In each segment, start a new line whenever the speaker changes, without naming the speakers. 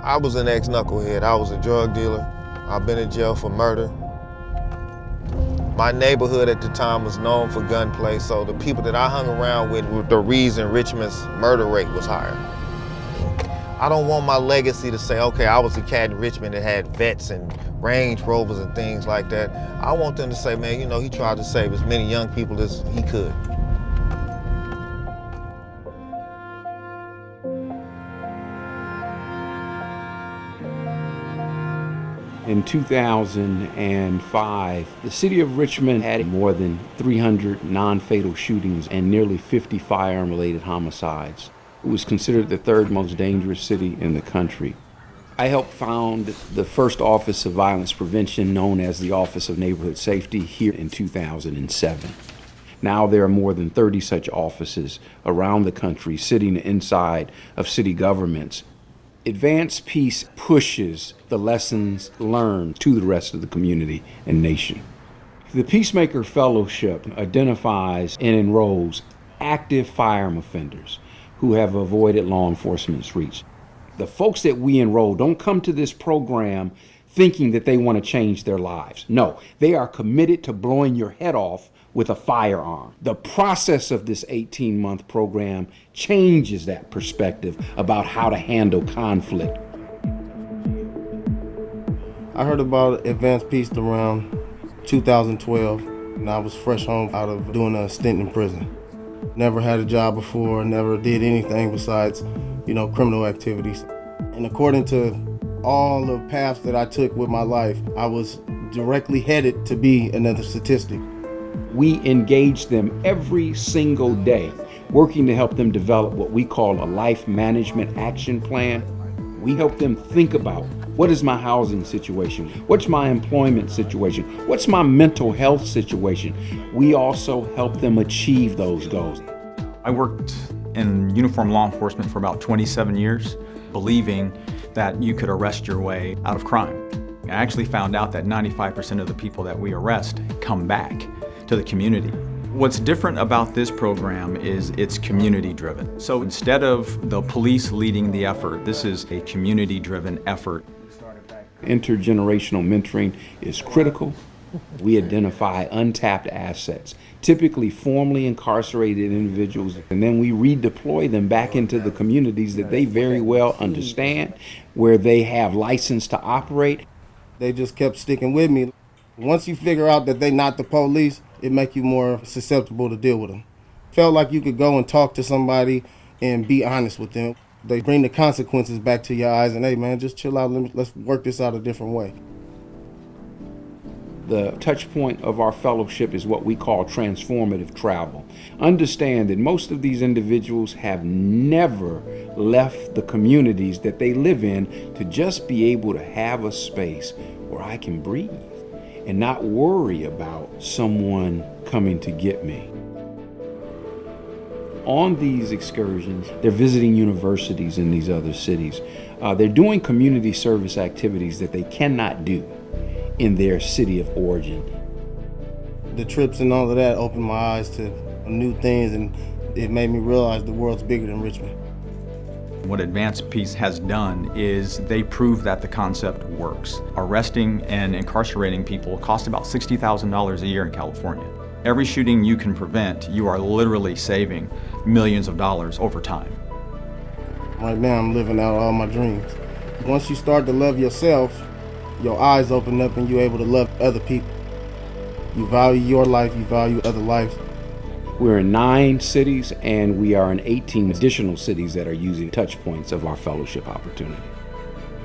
I was an ex-knucklehead. I was a drug dealer. I've been in jail for murder. My neighborhood at the time was known for gunplay, so the people that I hung around with were the reason Richmond's murder rate was higher. I don't want my legacy to say, okay, I was a cat in Richmond that had vets and Range Rovers and things like that. I want them to say, man, you know, he tried to save as many young people as he could.
In 2005, the city of Richmond had more than 300 non-fatal shootings and nearly 50 firearm-related homicides. It was considered the third most dangerous city in the country. I helped found the first Office of Violence Prevention, known as the Office of Neighborhood Safety, here in 2007. Now there are more than 30 such offices around the country sitting inside of city governments. Advanced Peace pushes the lessons learned to the rest of the community and nation. The Peacemaker Fellowship identifies and enrolls active firearm offenders who have avoided law enforcement's reach. The folks that we enroll don't come to this program thinking that they want to change their lives. No, they are committed to blowing your head off with a firearm. The process of this 18-month program changes that perspective about how to handle conflict.
I heard about Advanced Peace around 2012, and I was fresh home out of doing a stint in prison. Never had a job before, never did anything besides, criminal activities. And according to all the paths that I took with my life, I was directly headed to be another statistic.
We engage them every single day, working to help them develop what we call a life management action plan. We help them think about, what is my housing situation? What's my employment situation? What's my mental health situation? We also help them achieve those goals.
I worked in uniform law enforcement for about 27 years, believing that you could arrest your way out of crime. I actually found out that 95% of the people that we arrest come back to the community. What's different about this program is it's community driven. So instead of the police leading the effort, this is a community driven effort.
Intergenerational mentoring is critical. We identify untapped assets, typically formerly incarcerated individuals, and then we redeploy them back into the communities that they very well understand, where they have license to operate.
They just kept sticking with me. Once you figure out that they're not the police, it makes you more susceptible to deal with them. Felt like you could go and talk to somebody and be honest with them. They bring the consequences back to your eyes and, hey man, just chill out, let's work this out a different way.
The touch point of our fellowship is what we call transformative travel. Understand that most of these individuals have never left the communities that they live in to just be able to have a space where I can breathe and not worry about someone coming to get me. On these excursions, they're visiting universities in these other cities. They're doing community service activities that they cannot do in their city of origin.
The trips and all of that opened my eyes to new things, and it made me realize the world's bigger than Richmond.
What Advanced Peace has done is they prove that the concept works. Arresting and incarcerating people costs about $60,000 a year in California. Every shooting you can prevent, you are literally saving millions of dollars over time.
Right now I'm living out all my dreams. Once you start to love yourself, your eyes open up and you're able to love other people. You value your life, you value other lives.
We're in 9 cities, and we are in 18 additional cities that are using touch points of our fellowship opportunity.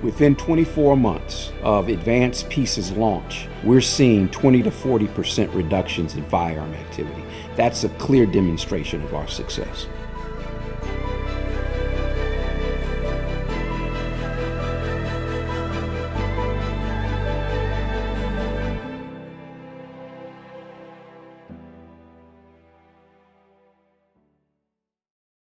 Within 24 months of Advanced Peace's launch, we're seeing 20 to 40% reductions in firearm activity. That's a clear demonstration of our success.